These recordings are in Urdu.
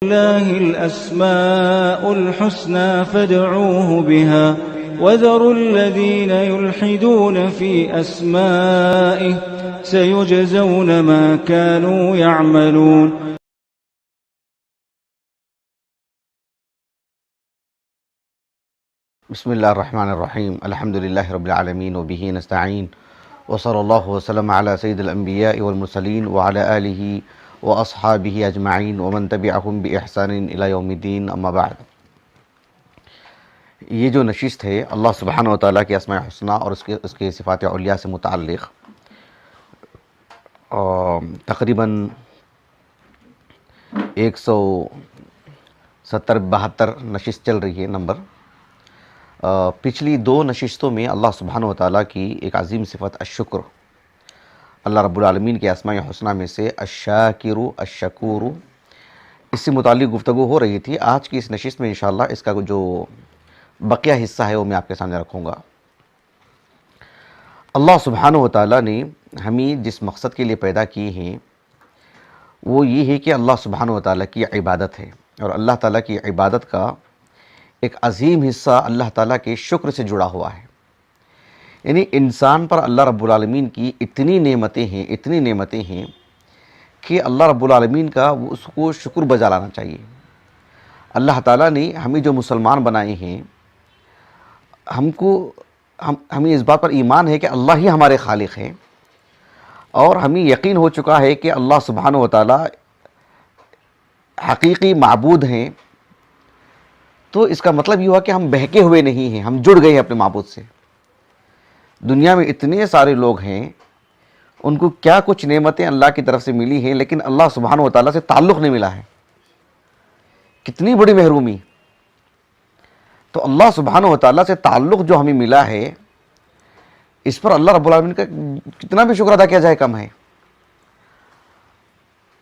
لله الأسماء الحسنى فادعوه بها وذروا الذين يلحدون في أسمائه سيجزون ما كانوا يعملون. بسم الله الرحمن الرحيم. الحمد لله رب العالمين وبه نستعين وصلى الله وسلم على سيد الأنبياء والمرسلين وعلى آله وأصحابه أجمعين ومن تبعهم بإحسان إلى يوم الدين. أما بعد، یہ جو نشست ہے اللہ سبحانہ وتعالیٰ کی اسماء حسنہ اور اس کے صفات علیہ سے متعلق تقریباً 170-72 نشست چل رہی ہے نمبر. پچھلی 2 نشستوں میں اللہ سبحانہ وتعالیٰ کی ایک عظیم صفت الشکر، اللہ رب العالمین کے اسماء حسنہ میں سے الشاکر الشکور، اس سے متعلق گفتگو ہو رہی تھی. آج کی اس نشست میں انشاءاللہ اس کا جو بقیہ حصہ ہے وہ میں آپ کے سامنے رکھوں گا. اللہ سبحانہ وتعالیٰ نے ہمیں جس مقصد کے لیے پیدا کیے ہیں وہ یہ ہے کہ اللہ سبحانہ وتعالیٰ کی عبادت ہے، اور اللہ تعالیٰ کی عبادت کا ایک عظیم حصہ اللہ تعالیٰ کے شکر سے جڑا ہوا ہے. یعنی انسان پر اللہ رب العالمین کی اتنی نعمتیں ہیں کہ اللہ رب العالمین کا اس کو شکر بجا لانا چاہیے. اللہ تعالیٰ نے ہمیں جو مسلمان بنائے ہیں، ہمیں اس بات پر ایمان ہے کہ اللہ ہی ہمارے خالق ہیں، اور ہمیں یقین ہو چکا ہے کہ اللہ سبحانہ وتعالیٰ حقیقی معبود ہیں. تو اس کا مطلب یہ ہوا کہ ہم بہکے ہوئے نہیں ہیں، ہم جڑ گئے ہیں اپنے معبود سے. دنیا میں اتنے سارے لوگ ہیں، ان کو کیا کچھ نعمتیں اللہ کی طرف سے ملی ہیں، لیکن اللہ سبحانہ وتعالیٰ سے تعلق نہیں ملا ہے. کتنی بڑی محرومی. تو اللہ سبحانہ وتعالیٰ سے تعلق جو ہمیں ملا ہے، اس پر اللہ رب العالمین کا کتنا بھی شکر ادا کیا جائے کم ہے.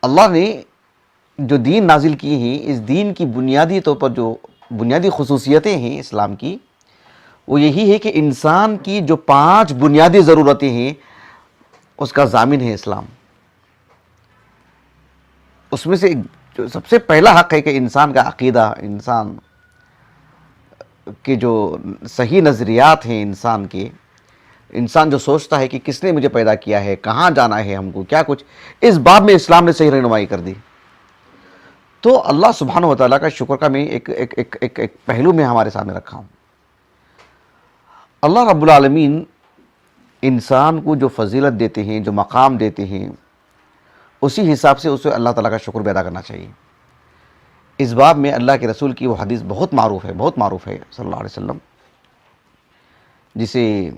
اللہ نے جو دین نازل کی ہیں، اس دین کی بنیادی طور پر جو بنیادی خصوصیتیں ہیں اسلام کی، وہ یہی ہے کہ انسان کی جو 5 بنیادی ضرورتیں ہیں اس کا ضامن ہے اسلام. اس میں سے جو سب سے پہلا حق ہے کہ انسان کا عقیدہ، انسان کے جو صحیح نظریات ہیں، انسان جو سوچتا ہے کہ کس نے مجھے پیدا کیا ہے، کہاں جانا ہے ہم کو، کیا کچھ، اس باب میں اسلام نے صحیح رہنمائی کر دی. تو اللہ سبحانہ وتعالیٰ کا شکر کا میں ایک پہلو میں ہمارے سامنے رکھا ہوں. اللہ رب العالمین انسان کو جو فضیلت دیتے ہیں، جو مقام دیتے ہیں، اسی حساب سے اسے اللہ تعالیٰ کا شکر بھی ادا کرنا چاہیے. اس باب میں اللہ کے رسول کی وہ حدیث بہت معروف ہے صلی اللہ علیہ وسلم، جسے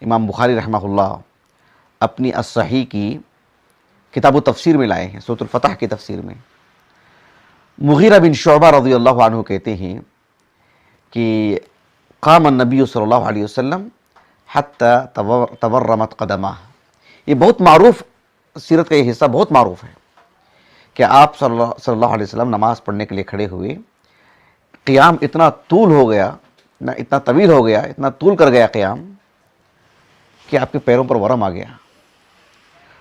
امام بخاری رحمہ اللہ اپنی الصحیح کی کتاب و تفسیر میں لائے ہیں. سورۃ الفتح کی تفسیر میں مغیرہ بن شعبہ رضی اللہ عنہ کہتے ہیں کہ قام النبی صلی اللہ علیہ وسلم حتی تورمت قدمہ. یہ بہت معروف سیرت کا یہ حصہ بہت معروف ہے کہ آپ صلی اللہ علیہ وسلم نماز پڑھنے کے لیے کھڑے ہوئے، قیام اتنا طول ہو گیا، اتنا طویل ہو گیا، اتنا طول کر گیا قیام کہ آپ کے پیروں پر ورم آ گیا.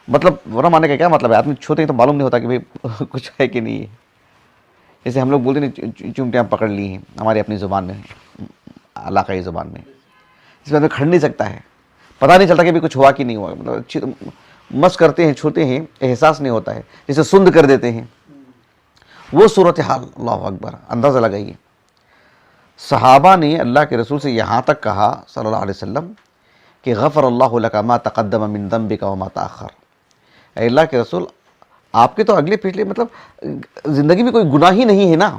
مطلب ورم آنے کا کیا مطلب ہے؟ آدمی چھوتے ہیں تو معلوم نہیں ہوتا کہ بھئی کچھ ہے کہ نہیں ہے. جیسے ہم لوگ بولتے ہیں چمٹیاں پکڑ لی ہیں ہماری اپنی زبان میں، علاقائی زبان میں، اس میں آدمی کھڑ نہیں سکتا ہے، پتہ نہیں چلتا کہ بھی کچھ ہوا کہ نہیں ہوا. مطلب مس کرتے ہیں، چھوتے ہیں، احساس نہیں ہوتا ہے، جیسے سند کر دیتے ہیں. وہ صورتحال، اللہ اکبر، اندازہ لگائیے. صحابہ نے اللہ کے رسول سے یہاں تک کہا صلی اللہ علیہ وسلم کہ غفر اللہ لک ما تقدم من ذنبک وما تاخر. اے اللہ کے رسول، آپ کے تو اگلے پچھلے مطلب زندگی میں کوئی گناہ ہی نہیں ہے نا.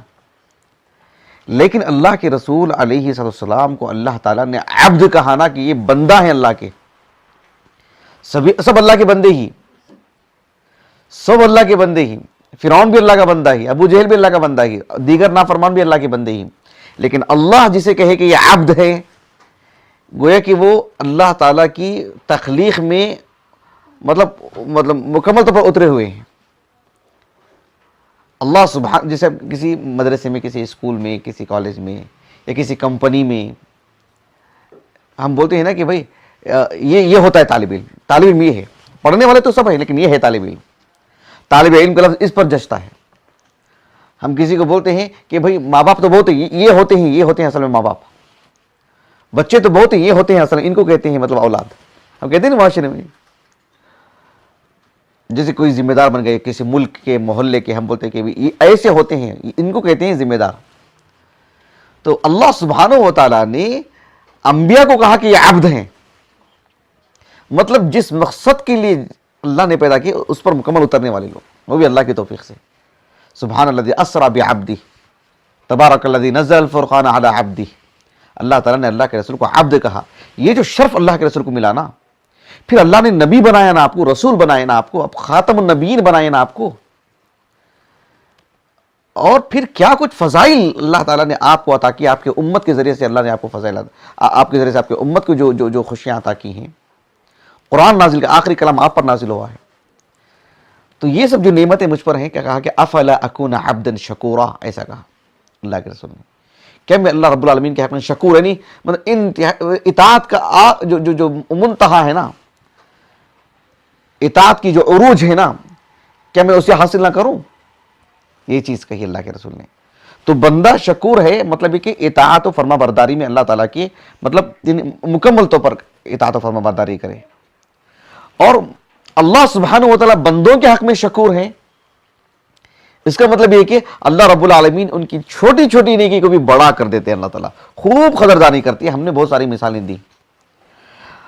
لیکن اللہ کے رسول علیہ السلام کو اللہ تعالیٰ نے عبد کہا نا، کہ یہ بندہ ہے اللہ کے. سب اللہ کے بندے ہی، سب اللہ کے بندے ہی. فرعون بھی اللہ کا بندہ ہی، ابو جہل بھی اللہ کا بندہ ہی، دیگر نافرمان بھی اللہ کے بندے ہی. لیکن اللہ جسے کہے کہ یہ عبد ہے، گویا کہ وہ اللہ تعالیٰ کی تخلیق میں مطلب مکمل طور پر اترے ہوئے ہیں. اللہ سبحانہ، جیسے کسی مدرسے میں، کسی اسکول میں، کسی کالج میں، یا کسی کمپنی میں ہم بولتے ہیں نا کہ بھائی یہ ہوتا ہے طالب علم. طالب علم یہ ہے، پڑھنے والے تو سب ہیں لیکن یہ ہے طالب علم. طالب علم کا لفظ اس پر جچتا ہے. ہم کسی کو بولتے ہیں کہ بھائی ماں باپ تو بہت یہ ہوتے ہیں اصل میں ماں باپ، بچے تو بہت یہ ہوتے ہیں اصل میں، ان کو کہتے ہیں مطلب اولاد. ہم کہتے ہیں نا معاشرے میں، جیسے کوئی ذمہ دار بن گئے کسی ملک کے محلے کے، ہم بولتے ہیں کہ یہ ایسے ہوتے ہیں، ان کو کہتے ہیں ذمہ دار. تو اللہ سبحانہ و تعالیٰ نے انبیاء کو کہا کہ یہ عبد ہیں، مطلب جس مقصد کے لیے اللہ نے پیدا کیا اس پر مکمل اترنے والے لوگ، وہ بھی اللہ کی توفیق سے. سبحان الذی اسری بعبدہ تبارک الذی نزل الفرقان علی عبدہ. اللہ تعالیٰ نے اللہ کے رسول کو عبد کہا. یہ جو شرف اللہ کے رسول کو ملا نا، پھر اللہ نے نبی بنایا نا آپ کو، رسول بنایا نا آپ کو، اب خاتم النبیین بنایا نا آپ کو، اور پھر کیا کچھ فضائل اللہ تعالیٰ نے آپ کو عطا کی. آپ کے امت کے ذریعے سے اللہ نے آپ کو فضائل، آپ کے ذریعے سے آپ کے امت کو جو خوشیاں عطا کی ہیں. قرآن نازل کا آخری کلام آپ پر نازل ہوا ہے. تو یہ سب جو نعمتیں مجھ پر ہیں، کیا کہا کہ افلا اکون عبدا شکورا، ایسا کہا اللہ کے رسول نے. کیا میں اللہ رب العالمین کے حق میں شکور، یعنی مطلب اطاعت کا جو منتہا ہے نا، اطاعت کی جو عروج ہے نا، کیا میں اسے حاصل نہ کروں؟ یہ چیز کہی اللہ کے رسول نے. تو بندہ شکور ہے، مطلب یہ کہ اطاعت و فرما برداری میں اللہ تعالیٰ کی مطلب مکمل طور پر اطاعت و فرما برداری کرے. اور اللہ سبحانہ و تعالیٰ بندوں کے حق میں شکور ہیں، اس کا مطلب یہ کہ اللہ رب العالمین ان کی چھوٹی چھوٹی نیکی کو بھی بڑا کر دیتے ہیں. اللہ تعالیٰ خوب قدردانی کرتی ہے. ہم نے بہت ساری مثالیں دی.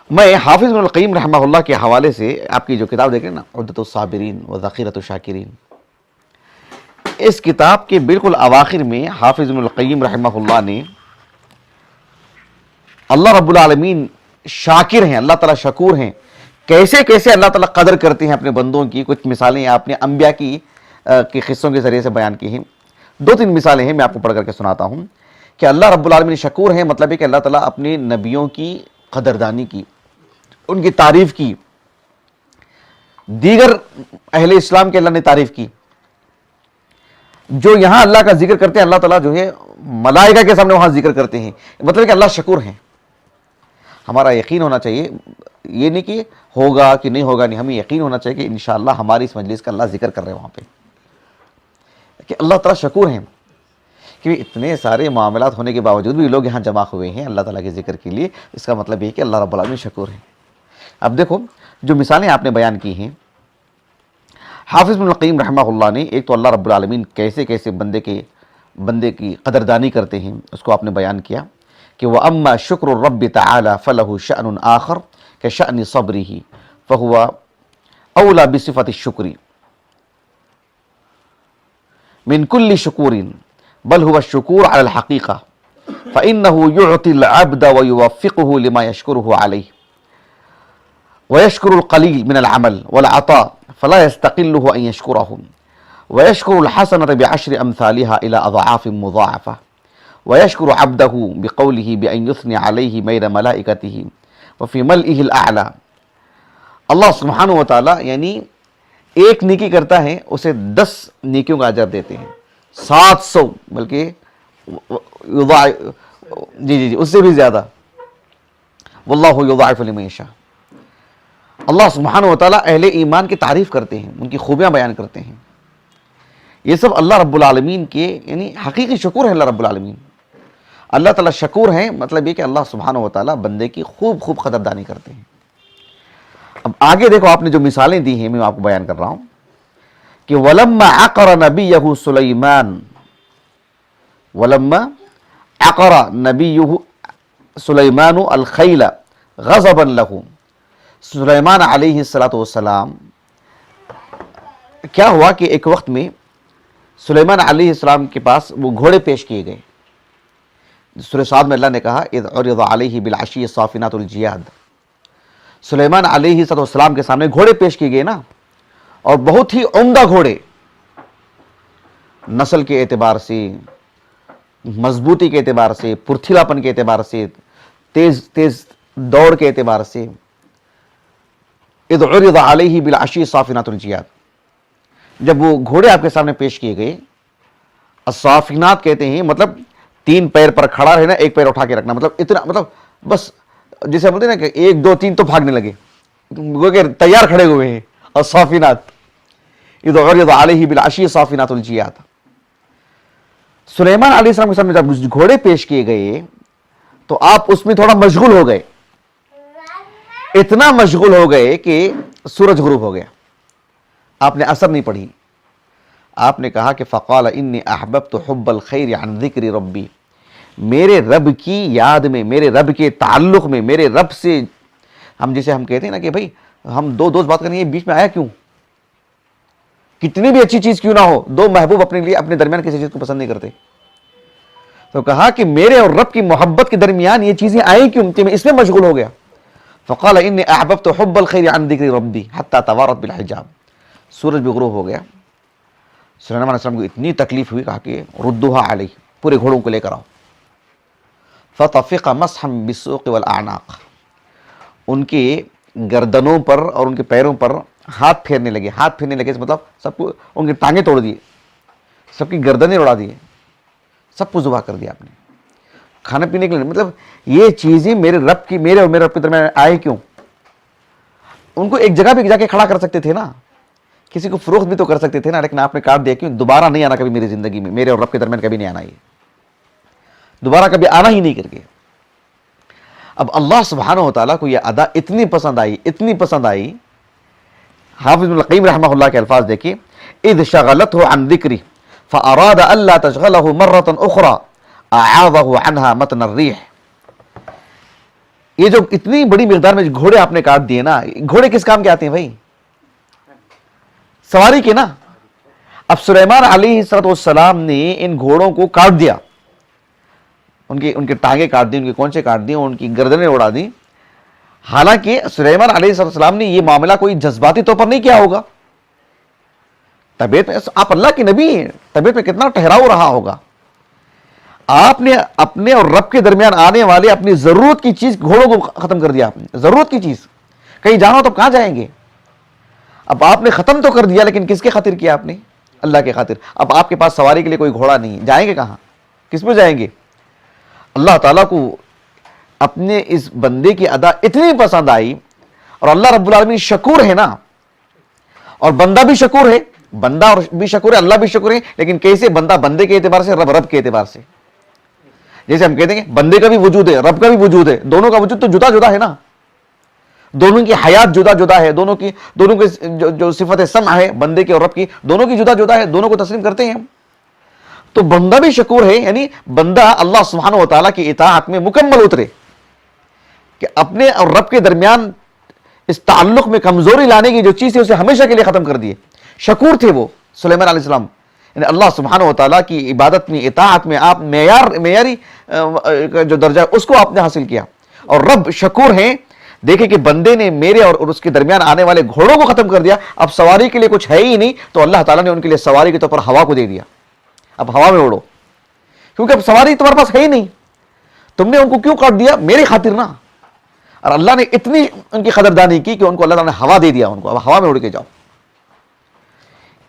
میں حافظ ابن القیم رحمہ اللہ کے حوالے سے آپ کی جو کتاب دیکھ رہے ہیں نا، عدۃ الصابرین و ذخیرۃ الشاکرین، اس کتاب کے بالکل اواخر میں حافظ ابن القیم رحمہ اللہ نے اللہ رب العالمین شاکر ہیں، اللہ تعالیٰ شکور ہیں، کیسے کیسے اللہ تعالیٰ قدر کرتے ہیں اپنے بندوں کی، کچھ مثالیں آپ نے انبیاء کی قصوں کے ذریعے سے بیان کی ہیں. 2-3 مثالیں ہیں، میں آپ کو پڑھ کر کے سناتا ہوں کہ اللہ رب العالمین شکور ہیں. مطلب ہے کہ اللہ تعالیٰ اپنے نبیوں کی قدردانی کی، ان کی تعریف کی، دیگر اہل اسلام کے اللہ نے تعریف کی. جو یہاں اللہ کا ذکر کرتے ہیں، اللہ تعالیٰ جو ہے ملائکہ کے سامنے وہاں ذکر کرتے ہیں. مطلب کہ اللہ شکور ہیں. ہمارا یقین ہونا چاہیے، یہ نہیں کہ ہوگا کہ نہیں ہوگا، نہیں، ہمیں یقین ہونا چاہیے کہ انشاءاللہ ہماری اس مجلس کا اللہ ذکر کر رہے ہیں وہاں پہ، کہ اللہ تعالیٰ شکور ہیں کہ اتنے سارے معاملات ہونے کے باوجود بھی لوگ یہاں جمع ہوئے ہیں اللہ تعالیٰ کے ذکر کے لیے. اس کا مطلب یہ کہ اللہ رب العالمین شکور ہیں. اب دیکھو جو مثالیں آپ نے بیان کی ہیں، حافظ ابن القیم رحمہ اللہ نے، ایک تو اللہ رب العالمین کیسے کیسے بندے کی قدردانی کرتے ہیں اس کو آپ نے بیان کیا کہ وَأَمَّا شُكْرُ الرَّبِّ تَعَالَى فَلَهُ شَأْنٌ آخر كَشَأْنِ صَبْرِهِ فَهُوَ أَوْلَى بِصِفَةِ الشُّكْرِ مِنْ كُلِّ شُكُورٍ بَلْ هُوَ الشُّكُورُ عَلَى الْحَقِيقَةِ فَإِنَّهُ يُعْطِي الْعَبْدَ وَيُوَفِّقُهُ لِمَا يَشْكُرُهُ عَلَيْهِ وَيَشْكُرُ الْقَلِيلَ مِنَ الْعَمَلِ وَالْعَطَاءِ فَلَا يَسْتَقِلُّهُ أَنْ يَشْكُرَهُ وَيَشْكُرُ الْحَسَنَةَ بِعَشْرِ أَمْثَالِهَا إِلَى أَضْعَافٍ مُضَاعَفَةٍ وَيَشْكُرُ عَبْدَهُ بِقَوْلِهِ بِأَنْ يُثْنِيَ عَلَيْهِ بَيْنَ مَلَائِكَتِهِ وَفِي مَلْئِهِ الْأَعْلَى. اللہ سبحانہ و تعالیٰ یعنی ایک نیکی کرتا ہے اسے 10 نیکیوں کا اجر دیتے ہیں، 700 بلکہ جی اس سے بھی زیادہ. واللہ یضاعف لمن یشاء. اللہ سبحانہ و تعالیٰ اہل ایمان کی تعریف کرتے ہیں، ان کی خوبیاں بیان کرتے ہیں. یہ سب اللہ رب العالمین کے یعنی حقیقی شکور ہے. اللہ رب العالمین اللہ تعالیٰ شکور ہیں، مطلب یہ کہ اللہ سبحانہ و تعالیٰ بندے کی خوب قدردانی کرتے ہیں. اب آگے دیکھو آپ نے جو مثالیں دی ہیں میں آپ کو بیان کر رہا ہوں کہ وَلَمَّا عَقَرَ نَبِيَّهُ سُلَيْمَانُ الْخَيْلَ غَضَبًا لَهُ. سلیمان علیہ السلام کیا ہوا کہ ایک وقت میں سلیمان علیہ السلام کے پاس وہ گھوڑے پیش کیے گئے. سورہ صاد میں اللہ نے کہا اذ عرض علیہ بالعشی الصافنات الجیاد. سلیمان علیہ السلام کے سامنے گھوڑے پیش کیے گئے نا، اور بہت ہی عمدہ گھوڑے، نسل کے اعتبار سے، مضبوطی کے اعتبار سے، پرتھلاپن کے اعتبار سے، تیز دوڑ کے اعتبار سے. اذ عرض علیہ بالعشی الصافنات الجیاد. جب وہ گھوڑے آپ کے سامنے پیش کیے گئے، الصافنات کہتے ہیں مطلب 3 پیر پر کھڑا رہنا، 1 پیر اٹھا کے رکھنا، مطلب اتنا، مطلب بس جیسے بولتے ہیں نا کہ 1 2 3 تو بھاگنے لگے، وہ کہ تیار کھڑے ہوئے ہیں. الصافنات اذ عرض علیہ بالعشی الصافنات الجیاد. سلیمان علیہ السلام کے سامنے جب گھوڑے پیش کیے گئے تو آپ اس میں تھوڑا مشغول ہو گئے, اتنا مشغول ہو گئے کہ سورج غروب ہو گیا. آپ نے اثر نہیں پڑھی. آپ نے کہا کہ فقال انی احببت حب الخیر عن ذکر ربی, میرے رب کی یاد میں, میرے رب کے تعلق میں, میرے رب سے, ہم جسے ہم کہتے ہیں نا کہ بھائی ہم دو دوست بات کریں گے, بیچ میں آیا کیوں؟ کتنی بھی اچھی چیز کیوں نہ ہو, دو محبوب اپنے لیے اپنے درمیان کسی چیز کو پسند نہیں کرتے. تو کہا کہ میرے اور رب کی محبت کے درمیان یہ چیزیں آئیں کیوں کہ میں اس میں مشغول ہو گیا. فقال انی احببت حب الخیر عن ذکر ربی حتی توارت بالحجاب. سورج بھی غروب ہو گیا. سلیمان علیہ السلام کو اتنی تکلیف ہوئی, کہا کہ ردوها علیہ, پورے گھوڑوں کو لے کر آؤ. فطفق مسحا بالسوق والاعناق, ان کے گردنوں پر اور ان کے پیروں پر ہاتھ پھیرنے لگے. ہاتھ پھیرنے لگے مطلب سب کو ان کی ٹانگیں توڑ دیے, سب کی گردنیں اڑا دیے, سب کو ذبح کر دیا آپ نے. کھانے پینے کے لیے مطلب یہ چیزیں میرے اور میرے رب کے درمیان آئے کیوں؟ ان کو ایک جگہ پہ جا کے کھڑا کر سکتے تھے نا, کسی کو فروخت بھی تو کر سکتے تھے نا, لیکن آپ نے کاٹ دیا کیوں؟ دوبارہ نہیں آنا کبھی میری زندگی میں, میرے اور رب کے درمیان کبھی نہیں آنا, یہ دوبارہ کبھی آنا ہی نہیں کر کے. اب اللہ سبحانہ و تعالیٰ کو یہ ادا اتنی پسند آئی, اتنی پسند آئی. حافظ ابن القیم رحمہ اللہ کے الفاظ دیکھیے, اذ شغلته عن ذکری فاراد الا تشغله مرة اخرى اعاذه عنها متن الريح. یہ جو اتنی بڑی مقدار میں گھوڑے آپ نے کاٹ دیے نا, گھوڑے کس کام کے آتے ہیں بھائی؟ سواری کے نا. اب سلیمان علیہ السلام نے ان گھوڑوں کو کاٹ دیا, ان کے ٹانگیں کاٹ دی, ان کے کونچے کاٹ دی, ان کی گردنیں اڑا دی. حالانکہ سلیمان علیہ السلام نے یہ معاملہ کوئی جذباتی طور پر نہیں کیا ہوگا. طبیعت میں, آپ اللہ کے نبی ہیں, طبیعت میں کتنا ٹھہراؤ رہا ہوگا. آپ نے اپنے اور رب کے درمیان آنے والے اپنی ضرورت کی چیز گھوڑوں کو ختم کر دیا. آپ نے ضرورت کی چیز, کہیں جانا تو کہاں جائیں گے؟ اب آپ نے ختم تو کر دیا, لیکن کس کے خاطر کیا آپ نے؟ اللہ کے خاطر. اب آپ کے پاس سواری کے لیے کوئی گھوڑا نہیں, جائیں گے کہاں؟ کس پہ جائیں گے؟ اللہ تعالیٰ کو اپنے اس بندے کی ادا اتنی پسند آئی, اور اللہ رب العالمین شکور ہے نا, اور بندہ بھی شکور ہے, بندہ بھی شکور ہے, اللہ بھی شکور ہے. لیکن کیسے؟ بندہ بندے کے اعتبار سے, رب کے اعتبار سے. جیسے ہم کہتے ہیں کہ بندے کا بھی وجود ہے, رب کا بھی وجود ہے, دونوں کا وجود تو جدا جدا ہے نا, دونوں کی حیات جدا جدا ہے, دونوں کی جو صفت سمع ہے بندے کی اور رب کی, دونوں کی جدا جدا ہے, دونوں کو تسلیم کرتے ہیں ہم. تو بندہ بھی شکور ہے, یعنی بندہ اللہ سبحانہ و تعالیٰ کی اطاعت میں مکمل اترے, کہ اپنے اور رب کے درمیان اس تعلق میں کمزوری لانے کی جو چیز ہے اسے ہمیشہ کے لیے ختم کر دیے. شکور تھے وہ سلیمان علیہ السلام, یعنی اللہ سبحانہ و تعالیٰ کی عبادت میں, اطاعت میں آپ معیاری جو درجہ اس کو آپ نے حاصل کیا, اور رب شکور ہیں. دیکھیں کہ بندے نے میرے اور اس کے درمیان آنے والے گھوڑوں کو ختم کر دیا. اب سواری کے لیے کچھ ہے ہی نہیں, تو اللہ تعالیٰ نے ان کے لیے سواری کے طور پر ہوا کو دے دیا. اب ہوا میں اڑو, کیونکہ اب سواری تمہارے پاس ہے ہی نہیں. تم نے ان کو کیوں کاٹ دیا؟ میری خاطر نا. اور اللہ نے اتنی ان کی قدردانی کی کہ ان کو اللہ تعالیٰ نے ہوا دے دیا, ان کو اب ہوا میں اڑ کے جاؤ.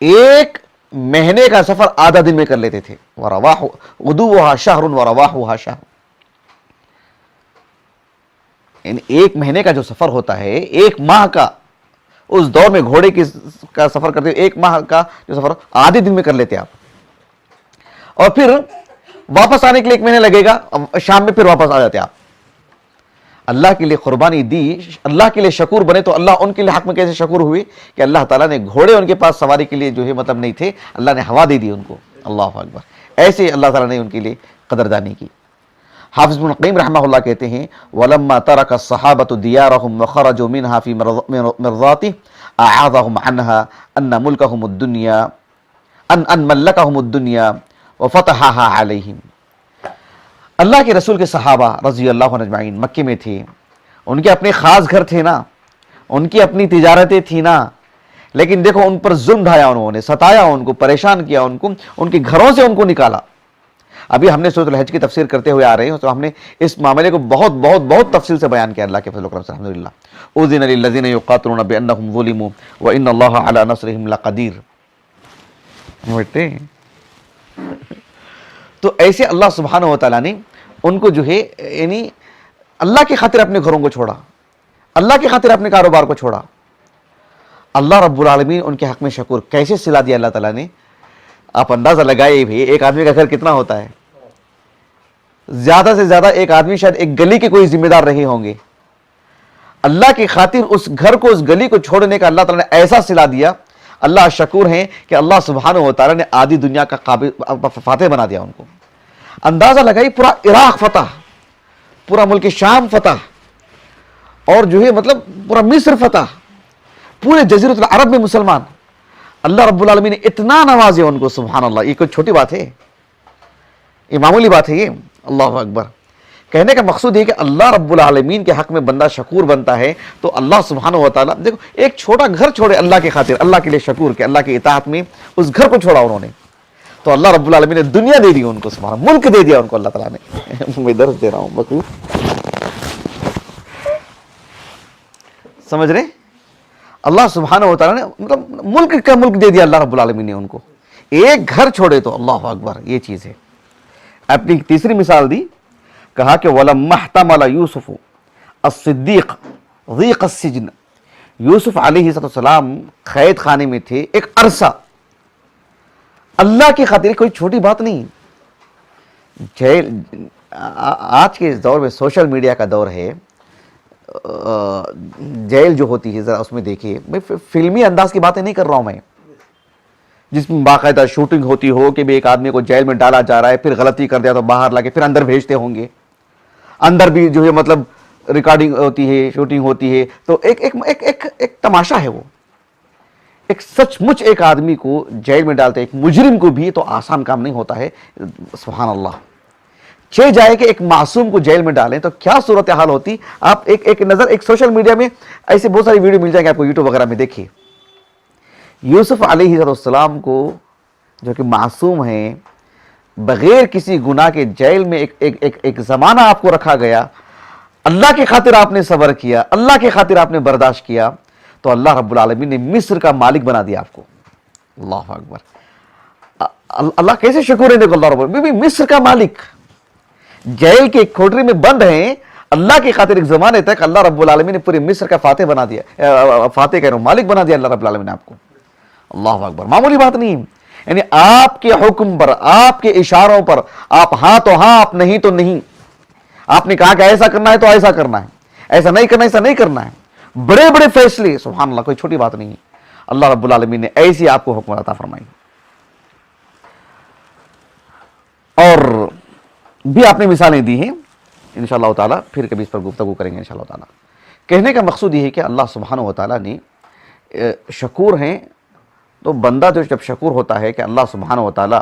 ایک مہینے کا سفر آدھا دن میں کر لیتے تھے. غدوها شہر ورواحها شہر, یعنی ایک مہینے کا جو سفر ہوتا ہے, ایک ماہ کا, اس دور میں گھوڑے کا سفر کرتے, ایک ماہ کا جو سفر آدھے دن میں کر لیتے آپ. اور پھر واپس آنے کے لیے ایک مہینے لگے گا, شام میں پھر واپس آ جاتے آپ. اللہ کے لیے قربانی دی, اللہ کے لیے شکور بنے, تو اللہ ان کے لیے حق میں کیسے شکور ہوئے کہ اللہ تعالیٰ نے گھوڑے ان کے پاس سواری کے لیے جو ہے مطلب نہیں تھے, اللہ نے ہوا دے دی ان کو. اللہ اکبر. ایسے اللہ تعالیٰ نے ان کے لیے قدردانی کی. حافظ ابن القیم رحمہ اللہ کہتے ہیں وَلَمَّا تَرَكَ الصَّحَابَةُ دِيَارَهُمْ وَخَرَجُوا مِنْهَا فِي مِرْضَاتِهِ أَعَاذَهُمْ عَنْهَا أَنَّ مُلْكَهُمُ الدُّنْيَا أَنْ مَلَّكَهُمُ الدُّنْيَا وَفَتَحَهَا عَلَيْهِمْ. اللہ کے رسول کے صحابہ رضی اللہ عنہ اجمعین مکے میں تھے, ان کے اپنے خاص گھر تھے نا, ان کی اپنی تجارتیں تھیں نا, لیکن دیکھو ان پر ظلم ڈھایا, انہوں نے ستایا, ان کو پریشان کیا, ان کے گھروں سے ان کو نکالا. ابھی ہم نے سورۃ الحج کی تفسیر کرتے ہوئے آ رہے ہیں, تو ہم نے اس معاملے کو بہت بہت بہت تفصیل سے بیان کیا اللہ کے فضل و کرم سے الحمدللہ. اذن للذین یقاتلون بانہم ظلموا وان اللہ علی نصرہم لقدیر. تو ایسے اللہ سبحانہ و تعالیٰ نے ان کو جو ہے یعنی اللہ کی خاطر اپنے گھروں کو چھوڑا, اللہ کی خاطر اپنے کاروبار کو چھوڑا. اللہ رب العالمین ان کے حق میں شکور. کیسے صلہ دیا اللہ تعالیٰ نے؟ آپ اندازہ لگائے بھی ایک آدمی کا گھر کتنا ہوتا ہے. زیادہ سے زیادہ ایک آدمی شاید ایک گلی کے کوئی ذمہ دار رہے ہوں گے. اللہ کی خاطر اس گھر کو اس گلی کو چھوڑنے کا اللہ تعالیٰ نے ایسا صلہ دیا. اللہ شکور ہیں کہ اللہ سبحانہ و تعالیٰ نے آدھی دنیا کا فاتح بنا دیا ان کو. اندازہ لگائی پورا عراق فتح, پورا ملک شام فتح, اور جو ہے مطلب پورا مصر فتح, پورے جزیرۃ العرب میں مسلمان. اللہ رب العالمین نے اتنا نوازے ان کو, سبحان اللہ. یہ کوئی چھوٹی بات ہے, یہ معمولی بات ہے یہ. اللہ اکبر. کہنے کا مقصود یہ کہ اللہ رب العالمین کے حق میں بندہ شکور بنتا ہے تو اللہ سبحانہ و تعالیٰ, دیکھو ایک چھوٹا گھر چھوڑے اللہ کی خاطر, اللہ کے لیے شکور کہ اللہ کی اطاعت میں اس گھر کو چھوڑا انہوں نے, تو اللہ رب العالمین نے دنیا دے دی ان کو, سبحانہ, ملک دے دیا ان کو اللہ تعالیٰ نے. میں درس دے رہا ہوں بکو, سمجھ رہے. اللہ سبحانہ و تعالیٰ نے مطلب ملک کا ملک دے دیا اللہ رب العالمین نے ان کو. ایک گھر چھوڑے تو اللہ اکبر, یہ چیز ہے. اپنی تیسری مثال دی, کہا کہ وَلَمَّا احْتَمَلَ يُوسُفُ الصِّدِّيقَ ضِيقَ السِّجْنِ. یوسف علیہ السلام قید خانے میں تھے ایک عرصہ. اللہ کی خاطر کوئی چھوٹی بات نہیں. آج کے دور میں سوشل میڈیا کا دور ہے. جیل جو ہوتی ہے ذرا اس میں دیکھیے, میں فلمی انداز کی باتیں نہیں کر رہا ہوں میں, جس میں باقاعدہ شوٹنگ ہوتی ہو کہ ایک آدمی کو جیل میں ڈالا جا رہا ہے, پھر غلطی کر دیا تو باہر لا کے پھر اندر بھیجتے ہوں گے. اندر بھی جو ہے مطلب ریکارڈنگ ہوتی ہے, شوٹنگ ہوتی ہے, تو ایک تماشا ہے وہ. ایک سچ مچ ایک آدمی کو جیل میں ڈالتے, ایک مجرم کو بھی, تو آسان کام نہیں ہوتا ہے. سبحان اللہ. چھ جائے کہ ایک معصوم کو جیل میں ڈالیں تو کیا صورتحال ہوتی. آپ ایک نظر ایک سوشل میڈیا میں ایسے بہت ساری ویڈیو مل جائیں گے آپ کو, یوٹیوب وغیرہ میں دیکھیے. یوسف علیہ السلام کو جو کہ معصوم ہیں, بغیر کسی گناہ کے جیل میں ایک زمانہ آپ کو رکھا گیا. اللہ کی خاطر آپ نے صبر کیا, اللہ کی خاطر آپ نے برداشت کیا, تو اللہ رب العالمین نے مصر کا مالک بنا دیا آپ کو. اللہ اکبر. اللہ کیسے شکر ہے. دیکھو اللہ رب العالمین مصر کا مالک, جیل کے ایک کوٹری میں بند ہیں, اللہ کی خاطر ایک زمانے تک اللہ رب العالمین نے پورے مصر کا فاتح بنا دیا, فاتح کہہ رہا ہوں, مالک بنا دیا اللہ رب العالمین نے آپ کو. اللہ اکبر. معمولی بات نہیں. یعنی آپ کے حکم پر, آپ کے اشاروں پر, آپ ہاں تو ہاں, آپ نہیں تو نہیں. آپ نے کہا کہ ایسا کرنا ہے تو ایسا کرنا ہے, ایسا نہیں کرنا, ایسا نہیں کرنا ہے. بڑے بڑے فیصلے, سبحان اللہ, کوئی چھوٹی بات نہیں. اللہ رب العالمین نے ایسی آپ کو حکم عطا فرمائی. اور بھی آپ نے مثالیں دی ہیں, انشاءاللہ تعالیٰ پھر کبھی اس پر گفتگو کریں گے انشاءاللہ تعالیٰ. کہنے کا مقصود یہ ہے کہ اللہ سبحانہ و تعالیٰ نے شکور ہیں, تو بندہ جو جب شکور ہوتا ہے کہ اللہ سبحانہ و تعالیٰ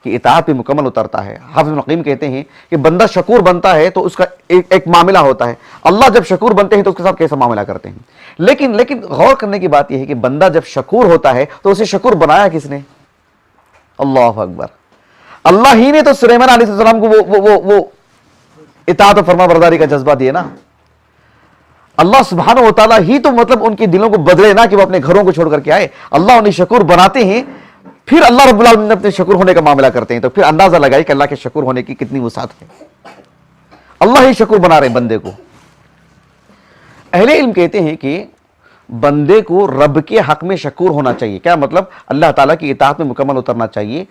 کی اطاعت پہ مکمل اترتا ہے. حافظ ابن القیم کہتے ہیں کہ بندہ شکور بنتا ہے تو اس کا ایک معاملہ ہوتا ہے. اللہ جب شکور بنتے ہیں تو اس کے ساتھ کیسا معاملہ کرتے ہیں. لیکن غور کرنے کی بات یہ ہے کہ بندہ جب شکور ہوتا ہے تو اسے شکور بنایا کس نے؟ اللہ اکبر. اللہ ہی نے تو سلیمان علیہ السلام کو وہ اطاعت و فرما برداری کا جذبہ دیا نا. اللہ سبحانہ و تعالیٰ ہی تو مطلب ان کے دلوں کو بدلے نا کہ وہ اپنے گھروں کو چھوڑ کر کے آئے. اللہ انہیں شکور بناتے ہیں, پھر اللہ رب العالمین اپنے شکر ہونے کا معاملہ کرتے ہیں. تو پھر اندازہ لگائے کہ اللہ کے شکر ہونے کی کتنی وسعت ہے. اللہ ہی شکر بنا رہے ہیں بندے کو. اہل علم کہتے ہیں کہ بندے کو رب کے حق میں شکور ہونا چاہیے. کیا مطلب؟ اللہ تعالیٰ کی اطاعت میں مکمل اترنا چاہیے.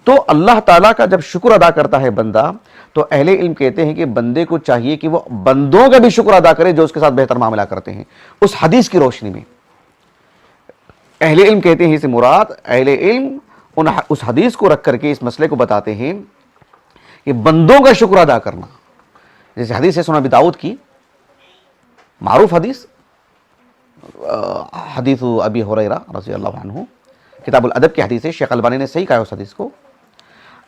تو اللہ تعالیٰ کا جب شکر ادا کرتا ہے بندہ, تو اہل علم کہتے ہیں کہ بندے کو چاہیے کہ وہ بندوں کا بھی شکر ادا کرے جو اس کے ساتھ بہتر معاملہ کرتے ہیں. اس حدیث کی روشنی میں اہل علم کہتے ہیں, اس سے مراد اہل علم اس حدیث کو رکھ کر کے اس مسئلے کو بتاتے ہیں کہ بندوں کا شکر ادا کرنا. جیسے حدیث ہے سنن ابی داؤد کی معروف حدیث, حدیث ابی ہریرہ رضی اللہ عنہ, کتاب الادب کی حدیث ہے. شیخ البانی نے صحیح کہا اس حدیث کو.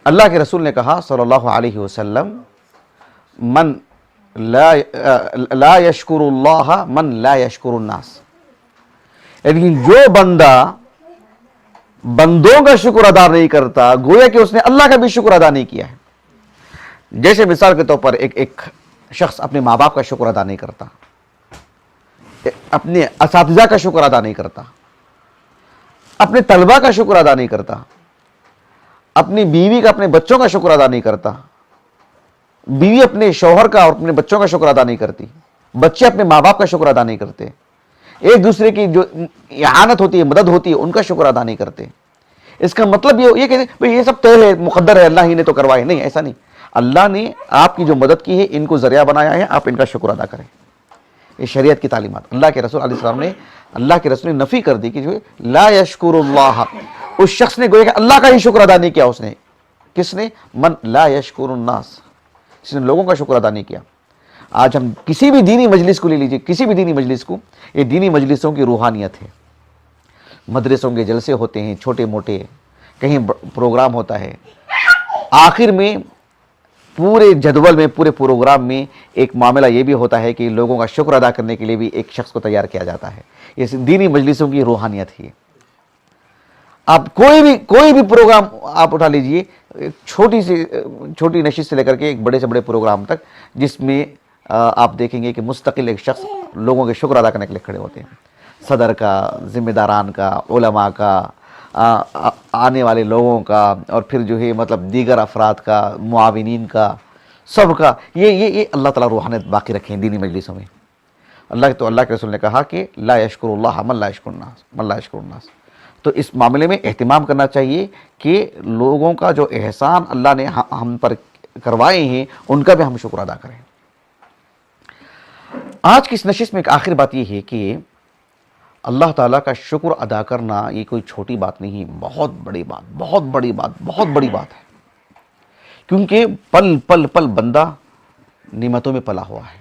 اللہ کے رسول نے کہا صلی اللہ علیہ وسلم, من لا یشکر اللہ من لا یشکر الناس. لیکن جو بندہ بندوں کا شکر ادا نہیں کرتا, گویا کہ اس نے اللہ کا بھی شکر ادا نہیں کیا ہے. جیسے مثال کے طور پر ایک شخص اپنے ماں باپ کا شکر ادا نہیں کرتا, اپنے اساتذہ کا شکر ادا نہیں کرتا, اپنے طلبہ کا شکر ادا نہیں کرتا, اپنی بیوی کا, اپنے بچوں کا شکر ادا نہیں کرتا, بیوی اپنے شوہر کا اور اپنے بچوں کا شکر ادا نہیں کرتی, بچے اپنے ماں باپ کا شکر ادا نہیں کرتے, ایک دوسرے کی جو اعانت ہوتی ہے, مدد ہوتی ہے, ان کا شکر ادا نہیں کرتے, اس کا مطلب یہ کہ بھئی یہ سب طے ہے، مقدر ہے، اللہ ہی نے تو کروائے. نہیں، ایسا نہیں. اللہ نے آپ کی جو مدد کی ہے ان کو ذریعہ بنایا ہے، آپ ان کا شکر ادا کریں. یہ شریعت کی تعلیمات. اللہ کے رسول علیہ السلام نے نفی کر دی کہ جو لا یشکر اللہ، اس شخص نے گویا کہ اللہ کا ہی شکر ادا نہیں کیا. اس نے کس نے؟ من لا یشکر الناس، جس نے لوگوں کا شکر ادا نہیں کیا. آج ہم کسی بھی دینی مجلس کو لے لیجئے، کسی بھی دینی مجلس کو، یہ دینی مجلسوں کی روحانیت ہے. مدرسوں کے جلسے ہوتے ہیں چھوٹے موٹے، کہیں پروگرام ہوتا ہے، آخر میں پورے جدول میں، پورے پروگرام میں ایک معاملہ یہ بھی ہوتا ہے کہ لوگوں کا شکر ادا کرنے کے لیے بھی ایک شخص کو تیار کیا جاتا ہے. یہ دینی مجلسوں کی روحانیت ہے. آپ کوئی بھی پروگرام آپ اٹھا لیجئے، چھوٹی نشست سے لے کر کے ایک بڑے سے بڑے پروگرام تک، جس میں آپ دیکھیں گے کہ مستقل ایک شخص لوگوں کے شکر ادا کرنے کے لیے کھڑے ہوتے ہیں. صدر کا، ذمہ داران کا، علماء کا، آنے والے لوگوں کا، اور پھر جو ہے مطلب دیگر افراد کا، معاونین کا، سب کا. یہ اللہ تعالیٰ روحانیت باقی رکھیں دینی مجلسوں میں. اللہ کے رسول نے کہا کہ لا یشکر اللہ من لا یشکر الناس. تو اس معاملے میں اہتمام کرنا چاہیے کہ لوگوں کا جو احسان اللہ نے ہم پر کروائے ہیں ان کا بھی ہم شکر ادا کریں. آج کی اس نشست میں ایک آخر بات یہ ہے کہ اللہ تعالیٰ کا شکر ادا کرنا یہ کوئی چھوٹی بات نہیں، بہت بڑی بات ہے. کیونکہ پل بندہ نعمتوں میں پلا ہوا ہے.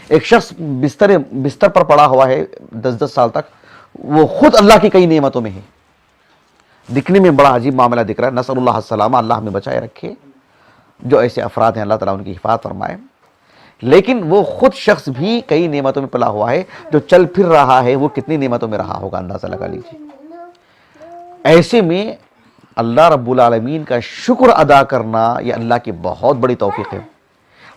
ایک شخص بستر پر پڑا ہوا ہے 10 سال تک، وہ خود اللہ کی کئی نعمتوں میں ہے. دکھنے میں بڑا عجیب معاملہ دکھ رہا ہے. نسأل اللہ السلامہ، اللہ ہمیں بچائے رکھے. جو ایسے افراد ہیں اللہ تعالیٰ ان کی حفاظت فرمائے. لیکن وہ خود شخص بھی کئی نعمتوں میں پلا ہوا ہے. جو چل پھر رہا ہے وہ کتنی نعمتوں میں رہا ہوگا اندازہ لگا لیجیے. ایسے میں اللہ رب العالمین کا شکر ادا کرنا یہ اللہ کی بہت بڑی توفیق ہے.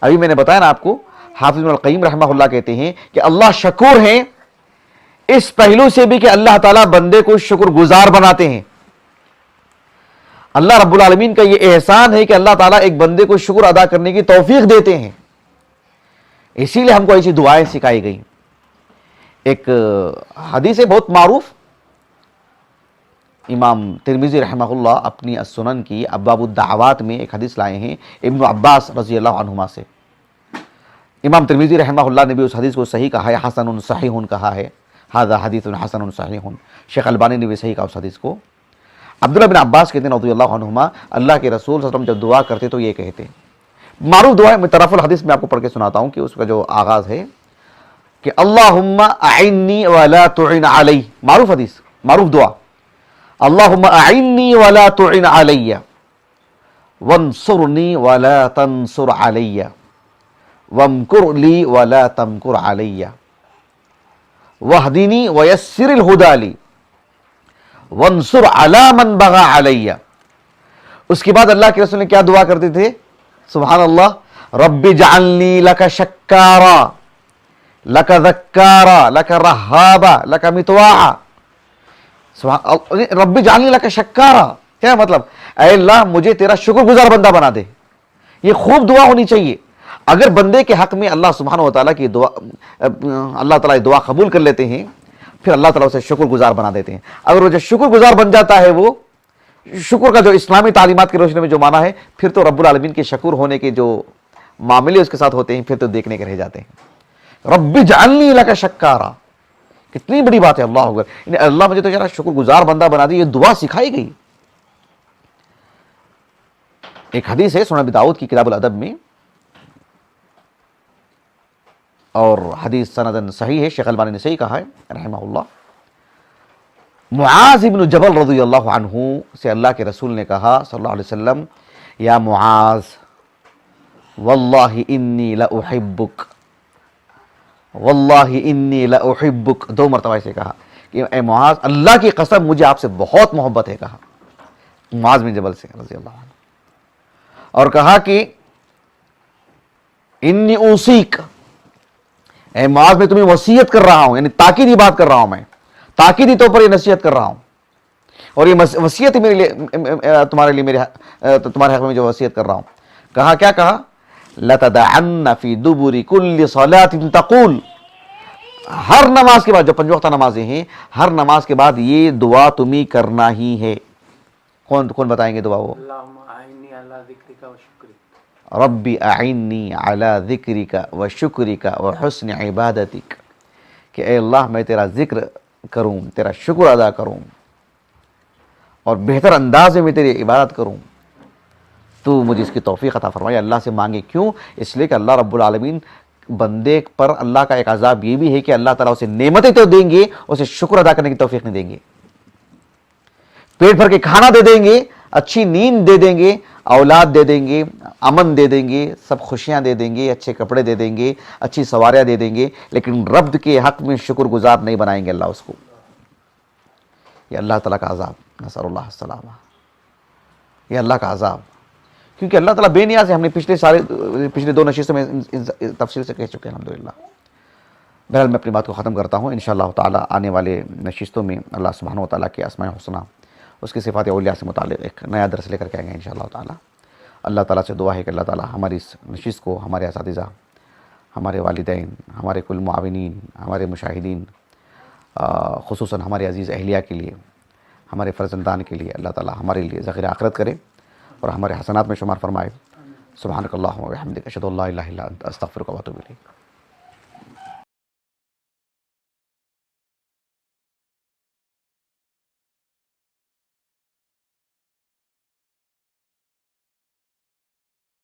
ابھی میں نے بتایا نا آپ کو، حافظ ابن القیم رحمہ اللہ کہتے ہیں کہ اللہ شکور ہیں اس پہلو سے بھی کہ اللہ تعالیٰ بندے کو شکر گزار بناتے ہیں. اللہ رب العالمین کا یہ احسان ہے کہ اللہ تعالیٰ ایک بندے کو شکر ادا کرنے کی توفیق دیتے ہیں. اسی لیے ہم کو ایسی دعائیں سکھائی گئی. ایک حدیث ہے بہت معروف، امام ترمذی رحمہ اللہ اپنی السنن کی ابواب الدعوات میں ایک حدیث لائے ہیں ابن عباس رضی اللہ عنہما سے. امام ترمذی رحمہ اللہ نے بھی اس حدیث کو صحیح کہا ہے، حسن صحیح کہا ہے. ھذا حدیث حسن صحیح. شیخ البانی نے بھی صحیح کہا اس حدیث کو. عبداللہ بن عباس کہتے ہیں رضی اللہ عنہما، اللہ کے رسول صلی اللہ علیہ وسلم جب دعا کرتے تو یہ کہتے ہیں. معروف دعا ہے، میں طرف الحدیث میں آپ کو پڑھ کے سناتا ہوں کہ اس کا جو آغاز ہے کہ اللہم اعنی ولا تعن علی. معروف حدیث، معروف دعا. اللہم اعنی ولا تعن علی وانصرنی ولا تنصر علی وامکر لی ولا تمکر علی واہدنی ویسر الہدی لی وانصر علی من بغى علی. اس کے بعد اللہ کے رسول نے کیا دعا کرتے تھے؟ سبحان اللہ. رب اجعلنی لک شکارا لک ذکارا لک رہابا لک مطواعا. رب اجعلنی لک شکارا، کیا مطلب؟ اے اللہ مجھے تیرا شکر گزار بندہ بنا دے. یہ خوب دعا ہونی چاہیے. اگر بندے کے حق میں اللہ سبحانہ و تعالیٰ کی دعا، اللہ تعالیٰ دعا قبول کر لیتے ہیں، پھر اللہ تعالیٰ اسے شکر گزار بنا دیتے ہیں. اگر وہ جو شکر گزار بن جاتا ہے، وہ شکر کا جو اسلامی تعلیمات کی روشنی میں جو معنی ہے، پھر تو رب العالمین کے شکور ہونے کے جو معاملے اس کے ساتھ ہوتے ہیں پھر تو دیکھنے کے رہ جاتے ہیں. رب اجعلنی لک شکارا، کتنی بڑی بات ہے. اللہ اکبر. یعنی اللہ مجھے تو ذرا شکر گزار بندہ بنا دی. یہ دعا سکھائی گئی. ایک حدیث ہے سنن ابی داؤد کی کتاب الادب میں، اور حدیث سندن صحیح ہے، شیخ البانی نے صحیح کہا ہے رحمہ اللہ. معاذ بن جبل رضی اللہ عنہ سے اللہ کے رسول نے کہا صلی اللہ علیہ وسلم، یا معاذ واللہ انی لاحبک، واللہ انی لاحبک. 2 مرتبہ اسے کہا کہ اے معاذ اللہ کی قسم مجھے آپ سے بہت محبت ہے. کہا معاذ بن جبل سے رضی اللہ عنہ. اور کہا کہ انی اوصیک، اے معاذ میں تمہیں وصیت کر رہا ہوں، یعنی تاکیدی بات کر رہا ہوں، میں تاکیدی طور پر یہ نصیحت کر رہا ہوں. اور یہ وصیت میرے لیے، تمہارے لیے، تمہارے حق میں جو وصیت کر رہا ہوں. کہا کیا کہا؟ لَتَدَعَنَّ فِي دُبُرِ كُلِّ صَلَاةٍ تَقُولُ. ہر نماز کے بعد، جو 5 وقتہ نمازیں ہیں، ہر نماز کے بعد یہ دعا تمہیں کرنا ہی ہے. کون بتائیں گے دعا وہ؟ اللہم اعنی علی ذکرک و شکرک. ربی اعنی علی ذکرک و شکرک و حسن عبادتک، کہ اے اللہ میں تیرا ذکر کروں، تیرا شکر ادا کروں اور بہتر انداز میں تیری عبادت کروں، تو مجھے اس کی توفیق عطا فرمائے. اللہ سے مانگے، کیوں؟ اس لیے کہ اللہ رب العالمین بندے پر اللہ کا ایک عذاب یہ بھی ہے کہ اللہ تعالیٰ اسے نعمتیں تو دیں گے، اسے شکر ادا کرنے کی توفیق نہیں دیں گے. پیٹ بھر کے کھانا دے دیں گے، اچھی نیند دے دیں گے، اولاد دے دیں گے، امن دے دیں گے، سب خوشیاں دے دیں گے، اچھے کپڑے دے دیں گے، اچھی سواریاں دے دیں گے، لیکن رب کے حق میں شکر گزار نہیں بنائیں گے اللہ اس کو. یہ اللہ تعالیٰ کا عذاب، نسأل اللہ السلامہ، یہ اللہ کا عذاب. کیونکہ اللہ تعالیٰ بے نیاز ہے. ہم نے پچھلے 2 نشستوں میں تفصیل سے کہہ چکے ہیں الحمدللہ. بہرحال میں اپنی بات کو ختم کرتا ہوں. انشاءاللہ تعالیٰ آنے والے نشستوں میں اللہ سبحانہ و تعالیٰ کے اسماء حسنہ، اس کی صفات اولیاء سے متعلق ایک نیا درس لے کر کے آئیں گے انشاءاللہ تعالیٰ. اللہ تعالیٰ سے دعا ہے کہ اللہ تعالیٰ ہماری اس نشست کو، ہمارے اساتذہ، ہمارے والدین، ہمارے کل معاونین، ہمارے مشاہدین، خصوصاً ہمارے عزیز اہلیہ کے لیے، ہمارے فرزندان کے لیے اللہ تعالیٰ ہمارے لیے ذخیرہ آخرت کرے اور ہمارے حسنات میں شمار فرمائے. سبحانک اللہم و بحمدک، اشہد ان لا الہ الا انت، استغفرک و اتوب الیک.